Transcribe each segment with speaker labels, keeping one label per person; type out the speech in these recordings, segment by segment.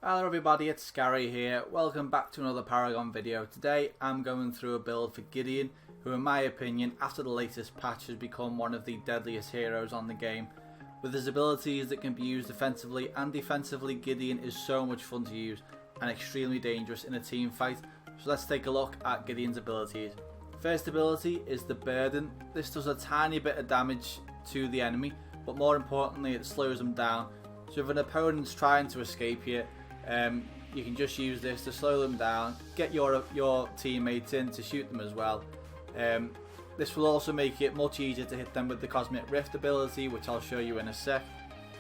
Speaker 1: Hello everybody, it's Scary here. Welcome back to another Paragon video. Today I'm going through a build for Gideon, who in my opinion after the latest patch has become one of the deadliest heroes on the game. With his abilities that can be used offensively and defensively, Gideon is so much fun to use and extremely dangerous in a team fight. So let's take a look at Gideon's abilities. First ability is the Burden. This does a tiny bit of damage to the enemy, but more importantly it slows them down. So if an opponent's trying to escape here, you can just use this to slow them down, get your teammates in to shoot them as well. This will also make it much easier to hit them with the Cosmic Rift ability, which I'll show you in a sec.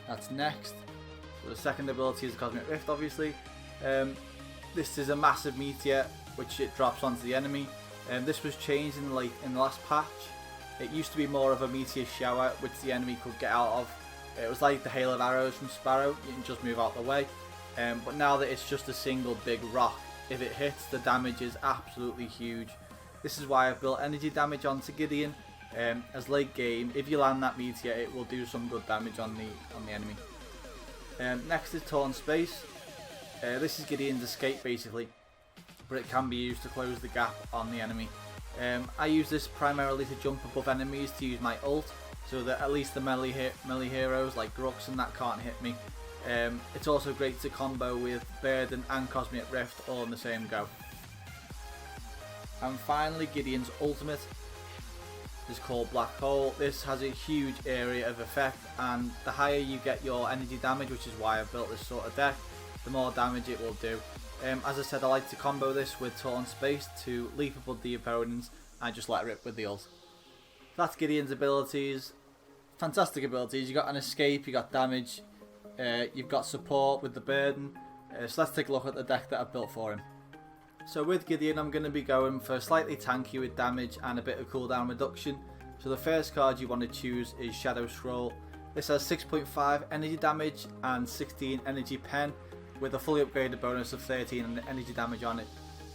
Speaker 1: That's next. So the second ability is the Cosmic Rift, obviously. This is a massive meteor which it drops onto the enemy. This was changed in the last patch. It used to be more of a meteor shower which the enemy could get out of. It was like the hail of arrows from Sparrow, you can just move out the way. But now that it's just a single big rock, if it hits, the damage is absolutely huge. This is why I've built energy damage onto Gideon. As late game, if you land that meteor, it will do some good damage on the enemy. Next is Torn Space. This is Gideon's escape basically, but it can be used to close the gap on the enemy. I use this primarily to jump above enemies to use my ult, so that at least the melee heroes like Grux and that can't hit me. It's also great to combo with Burden and Cosmic Rift all in the same go. And finally, Gideon's ultimate is called Black Hole. This has a huge area of effect, and the higher you get your energy damage, which is why I've built this sort of deck, the more damage it will do. As I said, I like to combo this with Torn Space to leap above the opponents and just let it rip with the ult. That's Gideon's abilities. Fantastic abilities. You got an escape, you got damage, you've got support with the Burden. So let's take a look at the deck that I've built for him. So with Gideon, I'm going to be going for slightly tanky with damage and a bit of cooldown reduction. So the first card you want to choose is Shadow Scroll. This has 6.5 energy damage and 16 energy pen, with a fully upgraded bonus of 13 energy damage on it.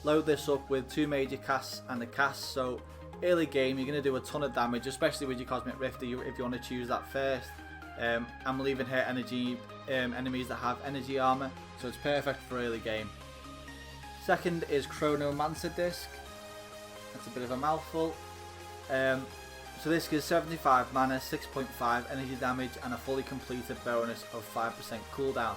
Speaker 1: Load this up with 2 major casts and a cast, so early game you're going to do a ton of damage, especially with your Cosmic Rift if you want to choose that first. And will even hit enemies that have energy armor, so it's perfect for early game. Second is Chronomancer Disc. That's a bit of a mouthful. So this gives 75 mana, 6.5 energy damage and a fully completed bonus of 5% cooldown.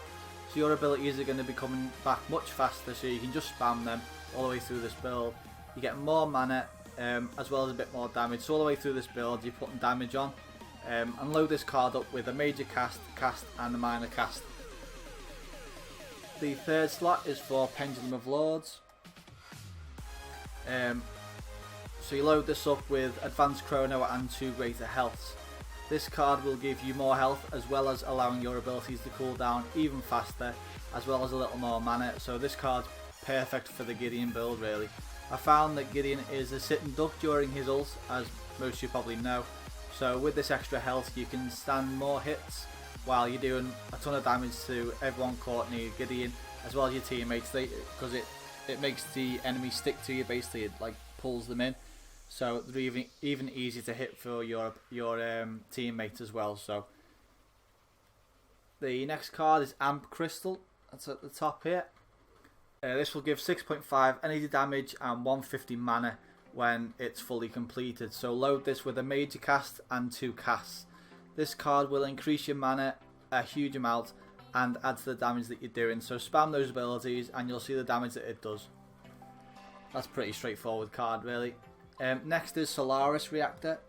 Speaker 1: So your abilities are going to be coming back much faster, so you can just spam them all the way through this build. You get more mana as well as a bit more damage. So all the way through this build you're putting damage on. And load this card up with a major cast and a minor cast. The third slot is for Pendulum of Lords. So you load this up with Advanced Chrono and 2 greater healths. This card will give you more health as well as allowing your abilities to cool down even faster, as well as a little more mana. So this card's perfect for the Gideon build really. I found that Gideon is a sitting duck during his ult, as most of you probably know. So with this extra health you can stand more hits while you're doing a ton of damage to everyone caught near Gideon, as well as your teammates, because it makes the enemy stick to you basically, it like pulls them in. So they're even easier to hit for your teammates as well. So the next card is Amp Crystal, that's at the top here. This will give 6.5 energy damage and 150 mana when it's fully completed. So load this with a major cast and 2 casts. This card will increase your mana a huge amount and add to the damage that you're doing. So spam those abilities and you'll see the damage that it does. That's a pretty straightforward card really. Next is Solaris Reactor.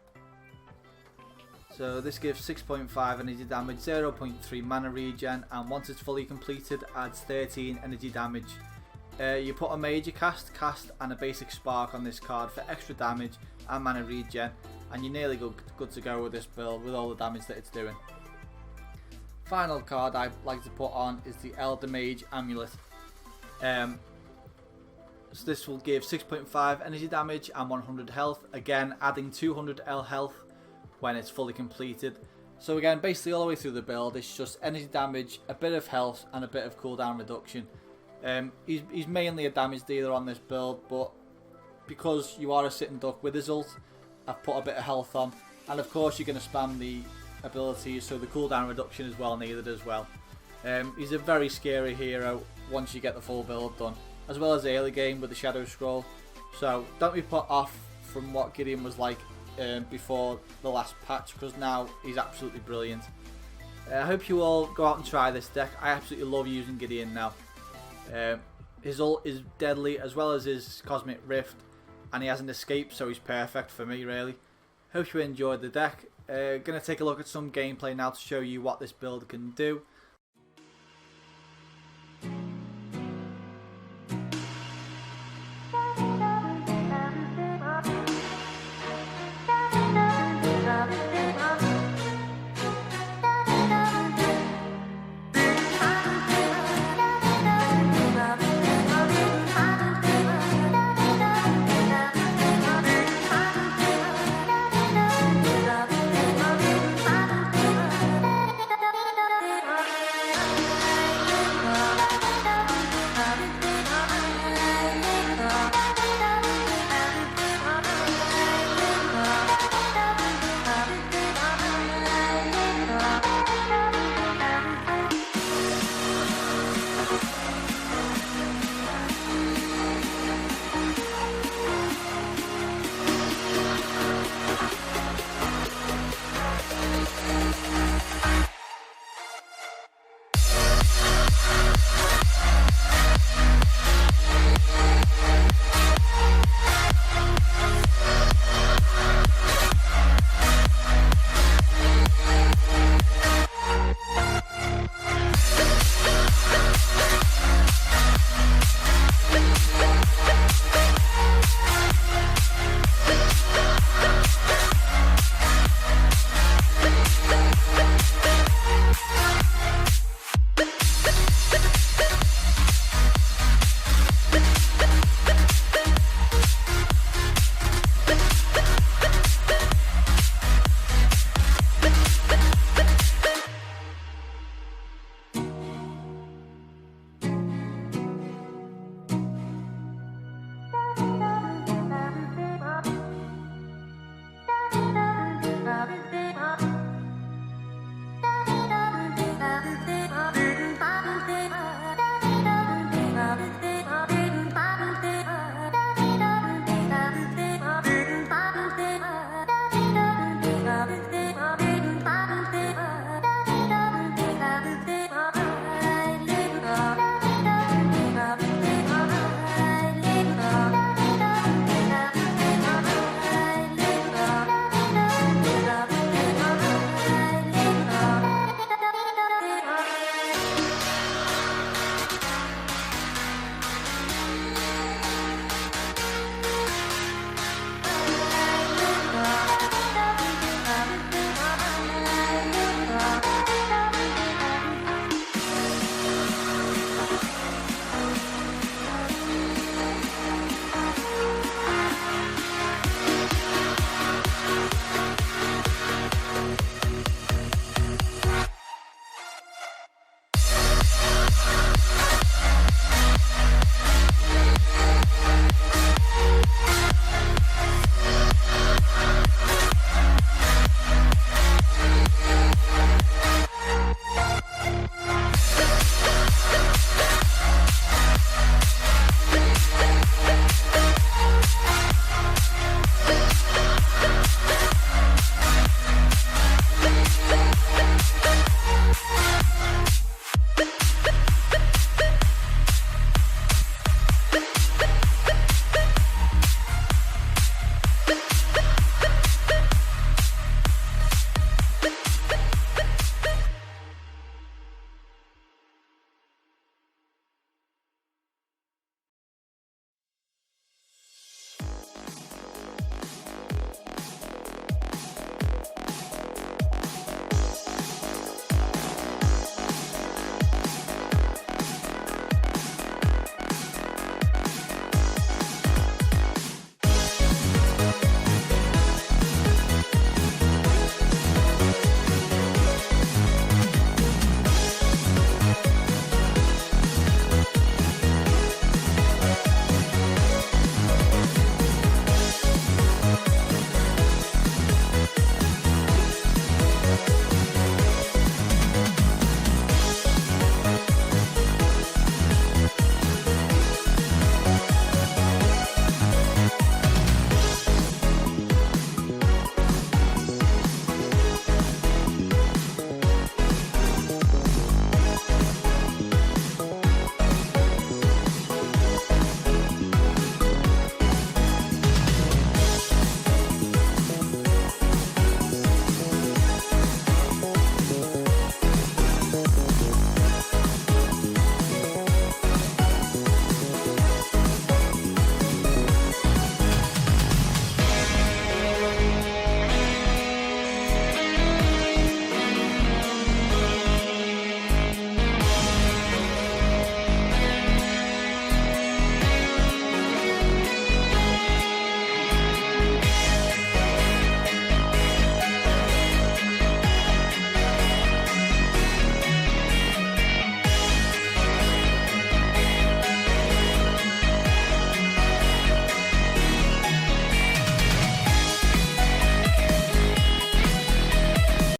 Speaker 1: So this gives 6.5 energy damage, 0.3 mana regen, and once it's fully completed adds 13 energy damage. You put a major cast and a basic spark on this card for extra damage and mana regen, and you're nearly good to go with this build with all the damage that it's doing. Final card I like to put on is the Elder Mage Amulet. So this will give 6.5 energy damage and 100 health, again adding 200 health when it's fully completed. So again, basically all the way through the build it's just energy damage, a bit of health and a bit of cooldown reduction. He's mainly a damage dealer on this build, but because you are a sitting duck with his ult, I've put a bit of health on, and of course you're going to spam the abilities, so the cooldown reduction is well needed as well. He's a very scary hero once you get the full build done, as well as the early game with the Shadow Scroll. So don't be put off from what Gideon was like before the last patch, because now he's absolutely brilliant. I hope you all go out and try this deck. I absolutely love using Gideon now. His ult is deadly, as well as his Cosmic Rift, and he has an escape, so he's perfect for me really. Hope you enjoyed the deck. Going to take a look at some gameplay now to show you what this build can do.